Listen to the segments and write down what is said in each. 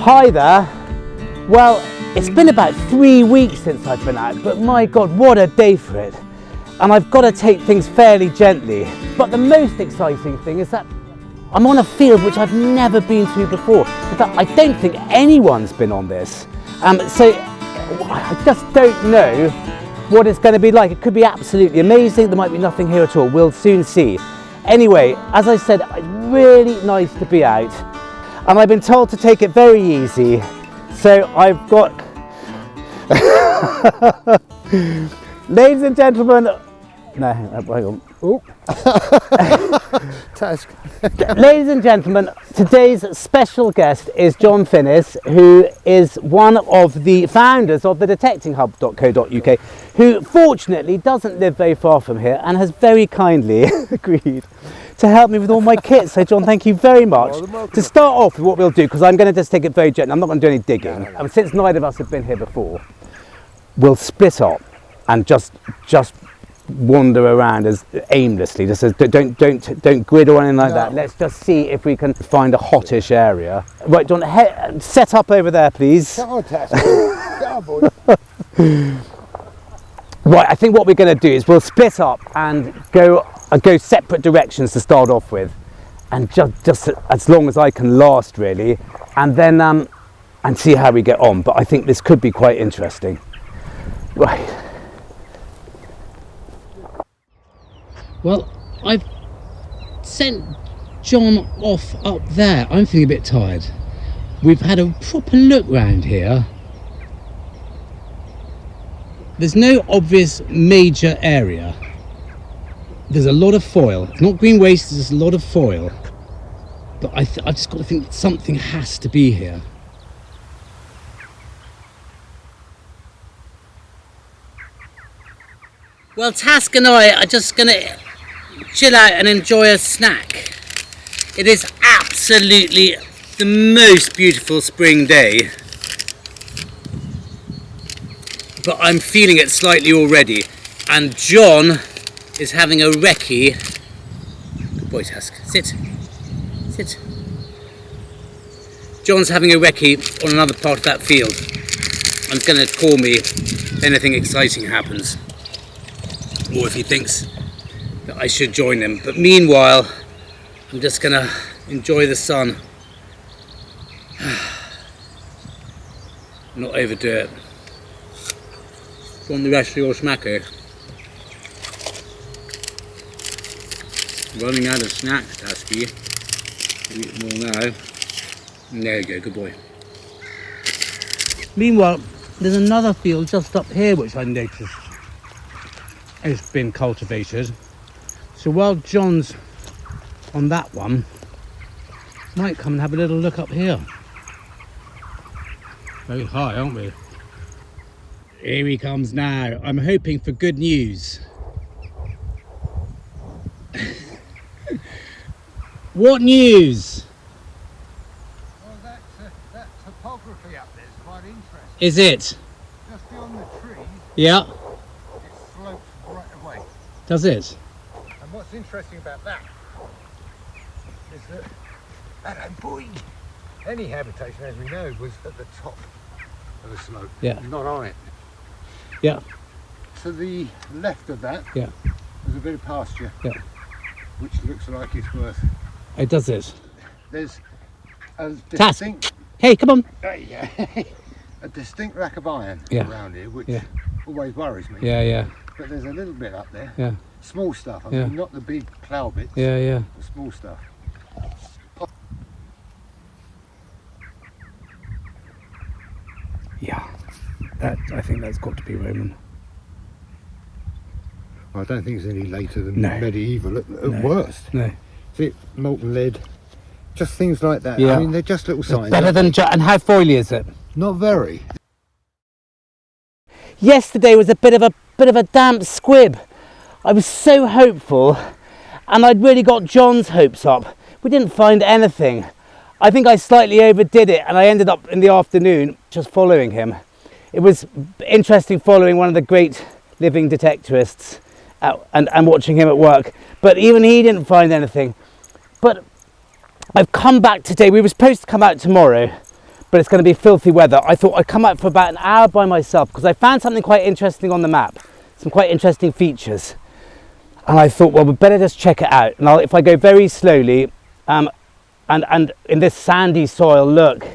Hi there. Well, it's been about 3 weeks since I've been out, but my God, what a day for it. And I've got to take things fairly gently. But the most exciting thing is that I'm on a field which I've never been to before. In fact, I don't think anyone's been on this. So I just don't know what it's going to be like. It could be absolutely amazing. There might be nothing here at all. We'll soon see. Anyway, as I said, it's really nice to be out. And I've been told to take it very easy. So I've got, ladies and gentlemen, no, hang on. Ladies and gentlemen, today's special guest is John Finnis, who is one of the founders of the detectinghub.co.uk, who fortunately doesn't live very far from here and has very kindly agreed to help me with all my kits. So John, thank you very much. To start off with what we'll do, because I'm going to just take it very gently, I'm not going to do any digging. And since neither of us have been here before, we'll split up and just wander around as aimlessly. Just as, don't grid or anything like that. Let's just see if we can find a hottish area. Right, John, set up over there, please. Right, I think what we're going to do is we'll split up and go separate directions to start off with, and just as long as I can last, really, and then and see how we get on. But I think this could be quite interesting. Right. Well, I've sent John off up there. I'm feeling a bit tired. We've had a proper look round here. There's no obvious major area. There's a lot of foil. It's not green waste, there's a lot of foil. But I've just got to think something has to be here. Well, Task and I are just going to chill out and enjoy a snack. It is absolutely the most beautiful spring day. But I'm feeling it slightly already. And John is having a recce. Good boy, Task. Sit. Sit. John's having a recce on another part of that field. And it's going to call me if anything exciting happens. Or if he thinks that I should join him. But meanwhile, I'm just going to enjoy the sun. Not overdo it. Do you want the rest of your smacker? Running out of snacks, Tasky. Eat them all now. And there you go, good boy. Meanwhile, there's another field just up here which I noticed has been cultivated. So while John's on that one, might come and have a little look up here. Very high, aren't we? Here he comes now. I'm hoping for good news. What news? Well, that topography up there is quite interesting. Is it? Just beyond the trees, Yeah. it slopes right away. Does it? And what's interesting about that is that, hello boy, any habitation, as we know, was at the top of the slope, Yeah. not on it. Yeah. To the left of that, Yeah. there's a bit of pasture, Yeah. which looks like it's worth. It does it. There's a Task. distinct, Hey, come on. a distinct lack of iron Yeah. around here, which Yeah. always worries me. Yeah, yeah, But there's a little bit up there, yeah, small stuff. I Yeah. mean, not the big plough bits, yeah, yeah. the small stuff. Yeah. I think that's got to be Roman. I don't think it's any later than No. medieval at No. worst. No. See, molten lead, just things like that. Yeah. I mean, they're just little signs. Better than and how foily is it? Not very. Yesterday was a bit of a damp squib. I was so hopeful, and I'd really got John's hopes up. We didn't find anything. I think I slightly overdid it, and I ended up in the afternoon just following him. It was interesting following one of the great living detectorists and watching him at work, but even he didn't find anything. But I've come back today. We were supposed to come out tomorrow, but it's going to be filthy weather. I thought I'd come out for about an hour by myself because I found something quite interesting on the map, some quite interesting features. And I thought, well, we'd better just check it out. And if I go very slowly, and in this sandy soil, look,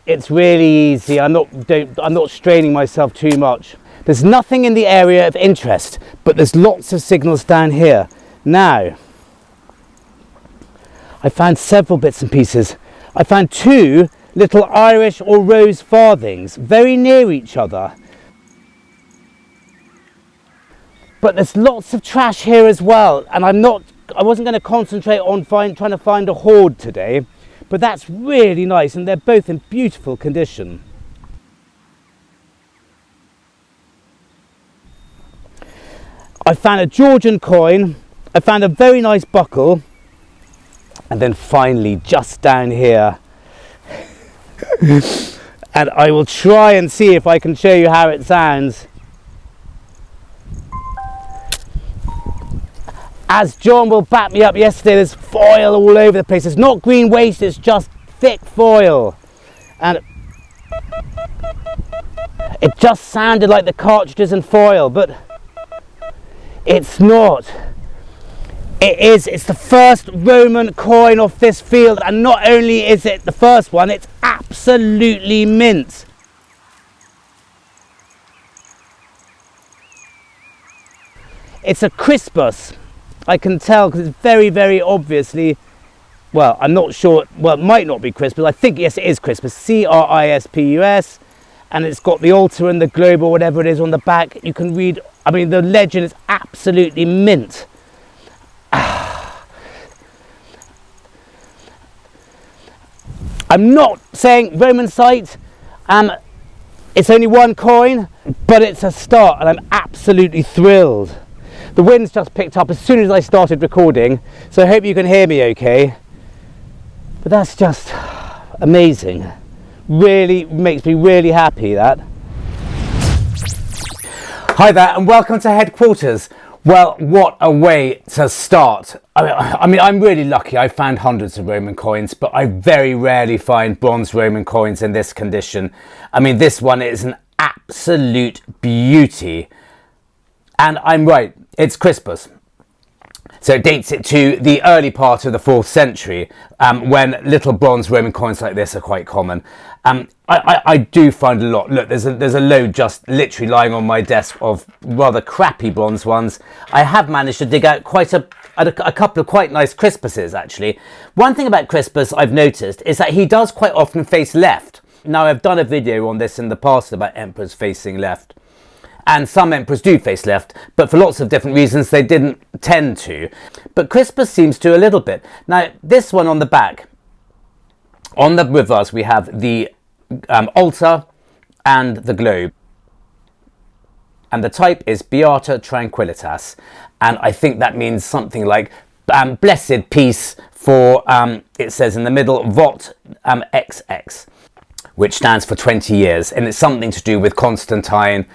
it's really easy. I'm not straining myself too much. There's nothing in the area of interest, but there's lots of signals down here. Now, I found several bits and pieces. I found 2 little Irish or rose farthings, very near each other. But there's lots of trash here as well, and I wasn't going to concentrate on trying to find a hoard today, but that's really nice, and they're both in beautiful condition. I found a Georgian coin, I found a very nice buckle, and then finally, just down here, and I will try and see if I can show you how it sounds. As John will back me up yesterday, there's foil all over the place. It's not green waste, it's just thick foil. And it just sounded like the cartridges and foil, but it's not. It's the first Roman coin off this field, and not only is it the first one, it's absolutely mint. It's a Crispus. I can tell because it's very, very obviously, well, I'm not sure, well, it might not be Crispus. I think, yes, it is Crispus, C-R-I-S-P-U-S, and it's got the altar and the globe or whatever it is on the back. You can read, I mean, the legend is absolutely mint. I'm not saying Roman site, it's only one coin, but it's a start, and I'm absolutely thrilled. The wind's just picked up as soon as I started recording, so I hope you can hear me okay. But that's just amazing. Really makes me really happy, that. Hi there, and welcome to headquarters. Well, what a way to start. I mean, I'm really lucky. I found hundreds of Roman coins, but I very rarely find bronze Roman coins in this condition. I mean, this one is an absolute beauty. And I'm right, it's Crispus. So it dates it to the early part of the 4th century, when little bronze Roman coins like this are quite common. I do find a lot. Look, there's a load just literally lying on my desk of rather crappy bronze ones. I have managed to dig out quite a couple of quite nice Crispuses, actually. One thing about Crispus I've noticed is that he does quite often face left. Now, I've done a video on this in the past about emperors facing left. And some emperors do face left, but for lots of different reasons they didn't tend to. But Crispus seems to a little bit. Now, this one on the back, on the reverse, we have the altar and the globe. And the type is Beata Tranquillitas. And I think that means something like blessed peace for, it says in the middle, Vot XX, which stands for 20 years. And it's something to do with Constantine,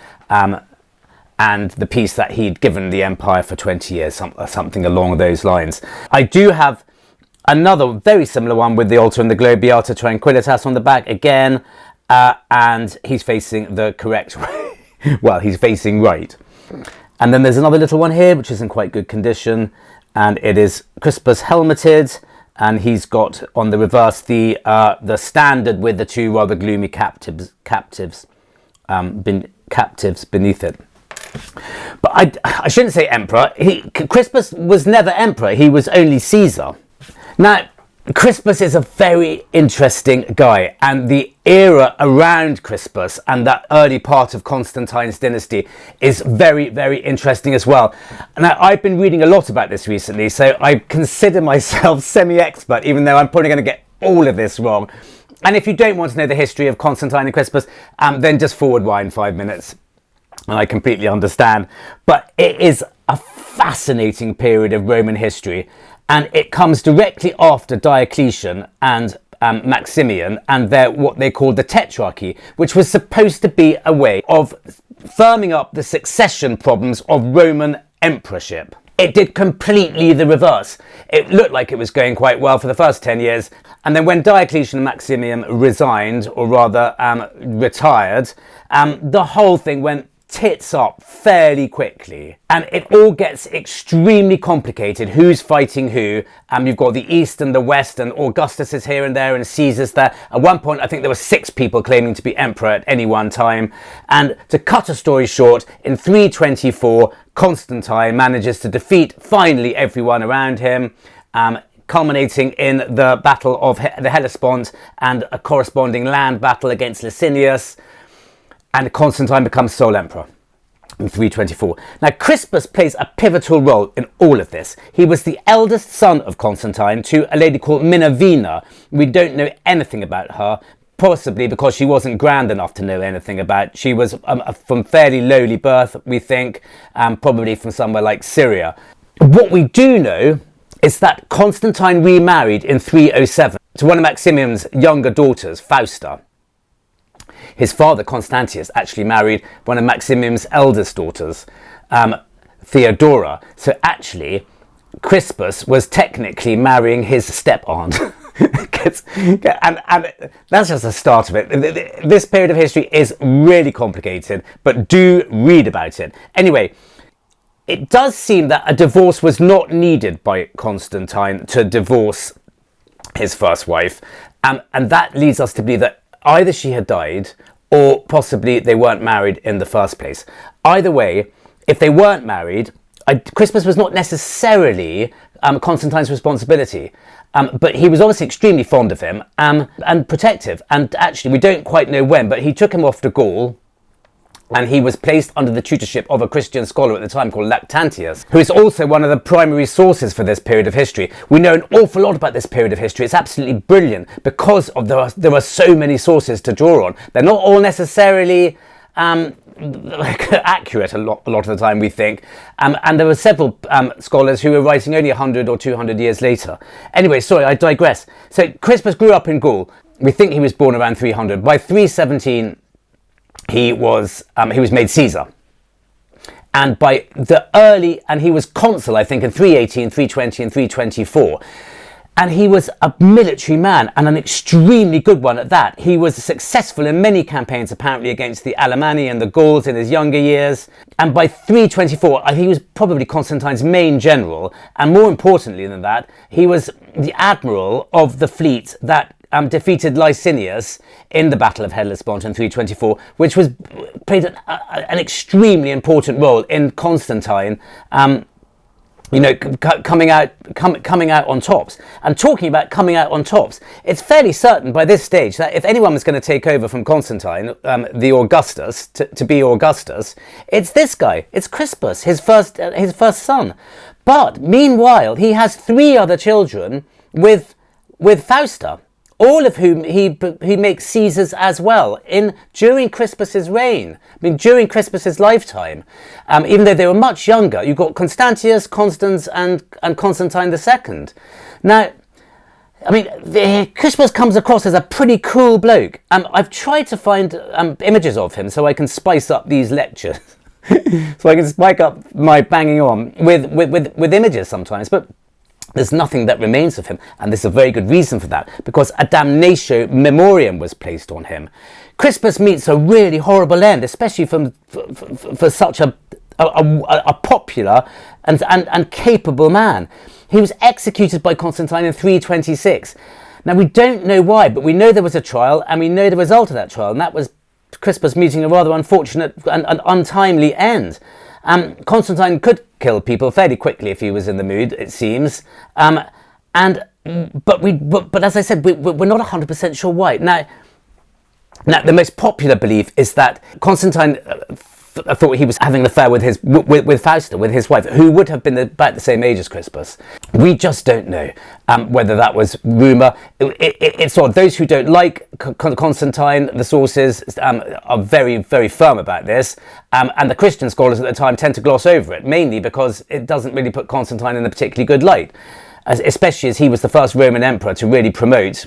and the peace that he'd given the empire for 20 years, something along those lines. I do have another very similar one with the altar and the globe, Beata Tranquillitas, on the back again, and he's facing the correct way. Well, he's facing right. And then there's another little one here, which is in quite good condition, and it is Crispus helmeted, and he's got on the reverse the standard with the 2 rather gloomy captives beneath it. But I shouldn't say emperor. Crispus was never emperor. He was only Caesar. Now, Crispus is a very interesting guy, and the era around Crispus and that early part of Constantine's dynasty is very, very interesting as well. Now, I've been reading a lot about this recently, so I consider myself semi-expert, even though I'm probably going to get all of this wrong. And if you don't want to know the history of Constantine and Crispus, then just forward wind 5 minutes. And I completely understand. But it is a fascinating period of Roman history. And it comes directly after Diocletian and Maximian and their what they called the Tetrarchy, which was supposed to be a way of firming up the succession problems of Roman emperorship. It did completely the reverse. It looked like it was going quite well for the first 10 years, and then when Diocletian and Maximian resigned, or rather retired, the whole thing went tits up fairly quickly, and it all gets extremely complicated. Who's fighting who? You've got the East and the West, and Augustus is here and there, and Caesar's there. At one point, I think there were 6 people claiming to be emperor at any one time. And to cut a story short, in 324, Constantine manages to defeat finally everyone around him, culminating in the Battle of the Hellespont and a corresponding land battle against Licinius. And Constantine becomes sole emperor in 324. Now, Crispus plays a pivotal role in all of this. He was the eldest son of Constantine to a lady called Minervina. We don't know anything about her, possibly because she wasn't grand enough to know anything about. She was from fairly lowly birth, we think, probably from somewhere like Syria. What we do know is that Constantine remarried in 307 to one of Maximian's younger daughters, Fausta. His father, Constantius, actually married one of Maximian's eldest daughters, Theodora. So actually, Crispus was technically marrying his step-aunt. and that's just the start of it. This period of history is really complicated, but do read about it. Anyway, it does seem that a divorce was not needed by Constantine to divorce his first wife, and that leads us to believe that either she had died or possibly they weren't married in the first place. Either way, if they weren't married, Crispus was not necessarily Constantine's responsibility, but he was obviously extremely fond of him and protective. And actually, we don't quite know when, but he took him off to Gaul, and he was placed under the tutorship of a Christian scholar at the time called Lactantius, who is also one of the primary sources for this period of history. We know an awful lot about this period of history. It's absolutely brilliant because of there are so many sources to draw on. They're not all necessarily accurate a lot of the time, we think, and there were several scholars who were writing only 100 or 200 years later. Anyway, sorry, I digress. So Crispus grew up in Gaul. We think he was born around 300. By 317, he was made Caesar, and he was consul, I think, in 318, 320 and 324, and he was a military man, and an extremely good one at that. He was successful in many campaigns, apparently, against the Alemanni and the Gauls in his younger years, and by 324 he was probably Constantine's main general, and more importantly than that, he was the admiral of the fleet that defeated Licinius in the Battle of Hellespont in 324, which played an extremely important role in Constantine, coming out on tops. And talking about coming out on tops, it's fairly certain by this stage that if anyone was going to take over from Constantine, the Augustus, to be Augustus, it's this guy. It's Crispus, his first son. But meanwhile, he has 3 other children with Fausta, all of whom he makes Caesars as well during Crispus's reign. I mean, during Crispus's lifetime, even though they were much younger. You've got Constantius, Constans, and Constantine II. Now, I mean, Crispus comes across as a pretty cool bloke. I've tried to find images of him so I can spice up these lectures, so I can spike up my banging on with images sometimes, but there's nothing that remains of him, and there's a very good reason for that, because a damnatio memoriam was placed on him. Crispus meets a really horrible end, especially for such a popular and capable man. He was executed by Constantine in 326. Now, we don't know why, but we know there was a trial, and we know the result of that trial, and that was Crispus meeting a rather unfortunate and untimely end. Constantine could kill people fairly quickly if he was in the mood, it seems. But as I said, we're not 100% sure why. Now, the most popular belief is that Constantine thought he was having an affair with Fausta, with his wife, who would have been about the same age as Crispus. We just don't know whether that was rumour. It's sort of those who don't like Constantine, the sources are very, very firm about this, and the Christian scholars at the time tend to gloss over it, mainly because it doesn't really put Constantine in a particularly good light, especially as he was the first Roman emperor to really promote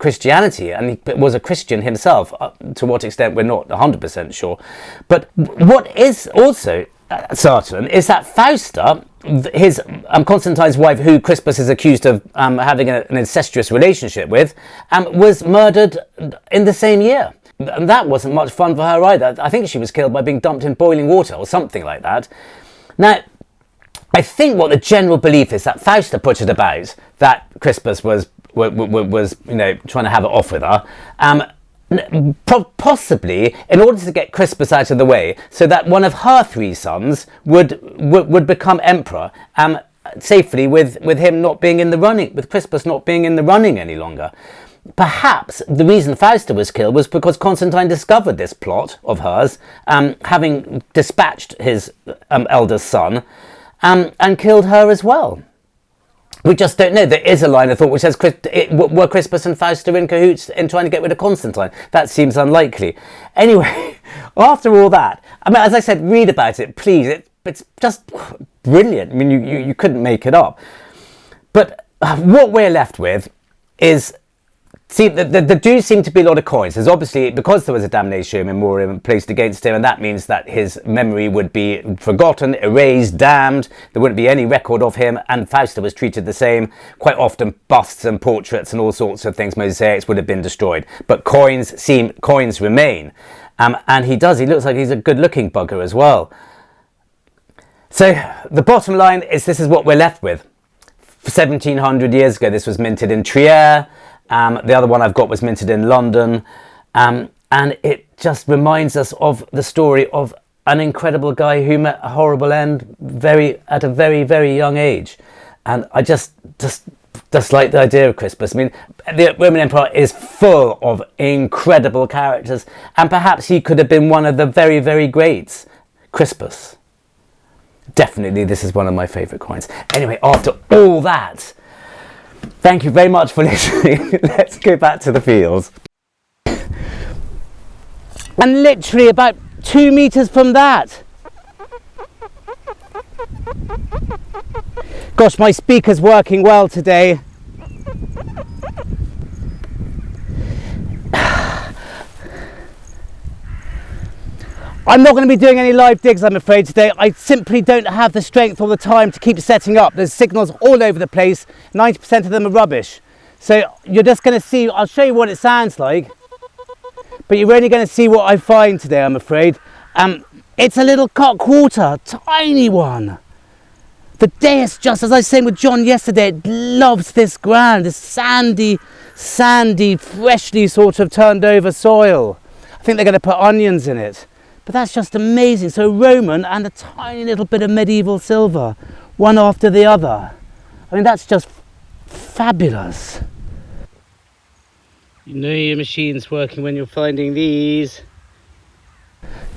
Christianity, and he was a Christian himself. To what extent, we're not 100% sure. But what is also certain is that Fausta his Constantine's wife, who Crispus is accused of having an incestuous relationship with, was murdered in the same year. And that wasn't much fun for her either. I think she was killed by being dumped in boiling water or something like that. Now, I think what the general belief is that Fausta put it about that Crispus was trying to have it off with her. Possibly in order to get Crispus out of the way, so that one of her 3 sons would become emperor safely with him not being in the running, with Crispus not being in the running any longer. Perhaps the reason Fausta was killed was because Constantine discovered this plot of hers, having dispatched his eldest son, and killed her as well. We just don't know. There is a line of thought which says, were Crispus and Fausta in cahoots in trying to get rid of Constantine? That seems unlikely. Anyway, after all that, I mean, as I said, read about it, please. It's just brilliant. I mean, you couldn't make it up. But what we're left with is, see, there do seem to be a lot of coins. There's obviously, because there was a damnatio memoriam placed against him, and that means that his memory would be forgotten, erased, damned. There wouldn't be any record of him, and Fausta was treated the same. Quite often, busts and portraits and all sorts of things, mosaics, would have been destroyed. But coins remain. And he looks like he's a good-looking bugger as well. So, the bottom line is this is what we're left with. 1700 years ago, this was minted in Trier. The other one I've got was minted in London, and it just reminds us of the story of an incredible guy who met a horrible end at a very, very young age. And I just like the idea of Crispus. I mean, the Roman Empire is full of incredible characters, and perhaps he could have been one of the very, very greats. Crispus. Definitely, this is one of my favourite coins. Anyway, after all that, thank you very much for listening. Let's go back to the fields. And literally about 2 meters from that. Gosh, my speaker's working well today. I'm not going to be doing any live digs, I'm afraid, today. I simply don't have the strength or the time to keep setting up. There's signals all over the place. 90% of them are rubbish. So you're just going to see, I'll show you what it sounds like, but you're only going to see what I find today, I'm afraid. It's a little cock quarter, tiny one. The dais, just as I was saying with John yesterday, it loves this ground, this sandy, freshly sort of turned over soil. I think they're going to put onions in it. But that's just amazing. So Roman and a tiny little bit of medieval silver, one after the other. I mean, that's just fabulous. You know your machine's working when you're finding these.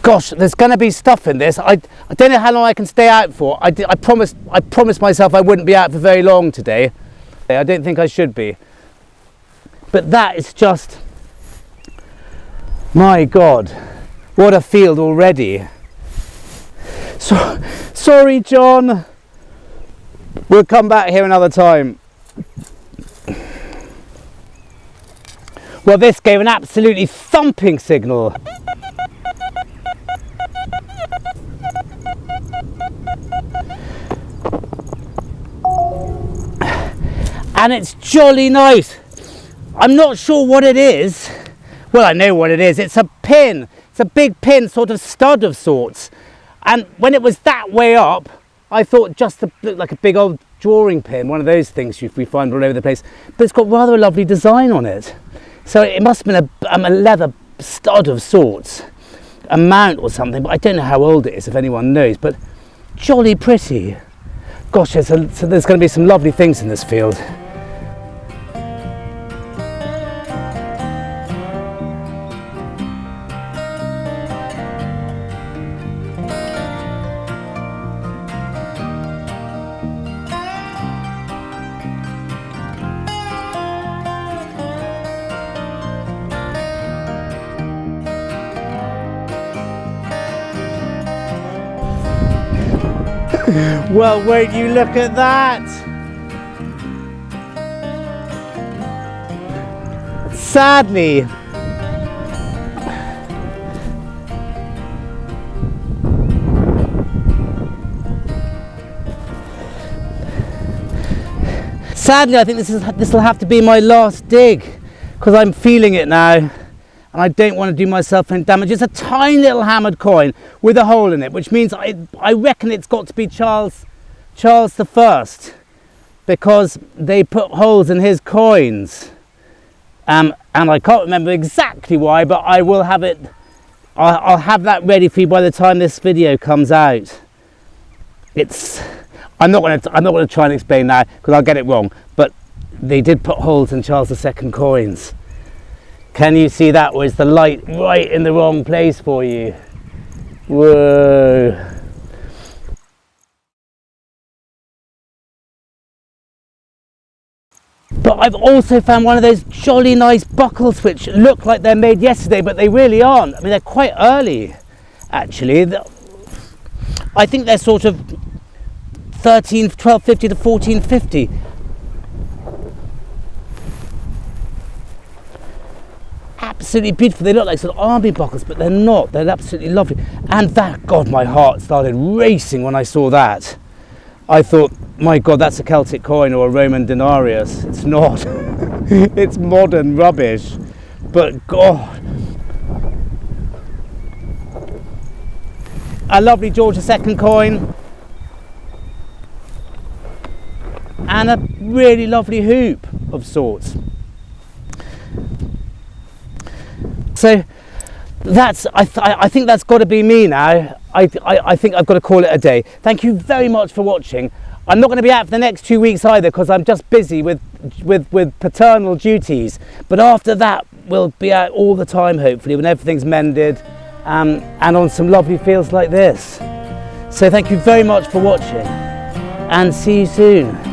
Gosh, there's going to be stuff in this. I don't know how long I can stay out for. I promised myself I wouldn't be out for very long today. I don't think I should be. But that is just, my God. What a field already. So, sorry, John. We'll come back here another time. Well, this gave an absolutely thumping signal. And it's jolly nice. I'm not sure what it is. Well, I know what it is. It's a pin. It's a big pin, sort of stud of sorts. And when it was that way up, I thought just to look like a big old drawing pin, one of those things we find all over the place. But it's got rather a lovely design on it. So it must have been a leather stud of sorts, a mount or something, but I don't know how old it is, if anyone knows, but jolly pretty. Gosh, so there's going to be some lovely things in this field. Well, won't you look at that? Sadly, sadly, I think this will have to be my last dig, because I'm feeling it now, and I don't want to do myself any damage. It's a tiny little hammered coin with a hole in it, which means I reckon it's got to be Charles I, because they put holes in his coins. And I can't remember exactly why, but I will have it. I'll have that ready for you by the time this video comes out. I'm not going to try and explain now because I'll get it wrong. But they did put holes in Charles II coins. Can you see that? Or is the light right in the wrong place for you? Whoa! But I've also found one of those jolly nice buckles which look like they're made yesterday, but they really aren't. I mean, they're quite early, actually. I think they're sort of 1250 to 1450. Absolutely beautiful. They look like sort of army buckles, but they're not. They're absolutely lovely. And that, God, my heart started racing when I saw that. I thought, my God, that's a Celtic coin or a Roman denarius. It's not. It's modern rubbish. But God. A lovely George II coin. And a really lovely hoop of sorts. So that's, I think that's got to be me now. I think I've got to call it a day. Thank you very much for watching. I'm not going to be out for the next 2 weeks either because I'm just busy with paternal duties. But after that, we'll be out all the time, hopefully, when everything's mended and on some lovely fields like this. So thank you very much for watching and see you soon.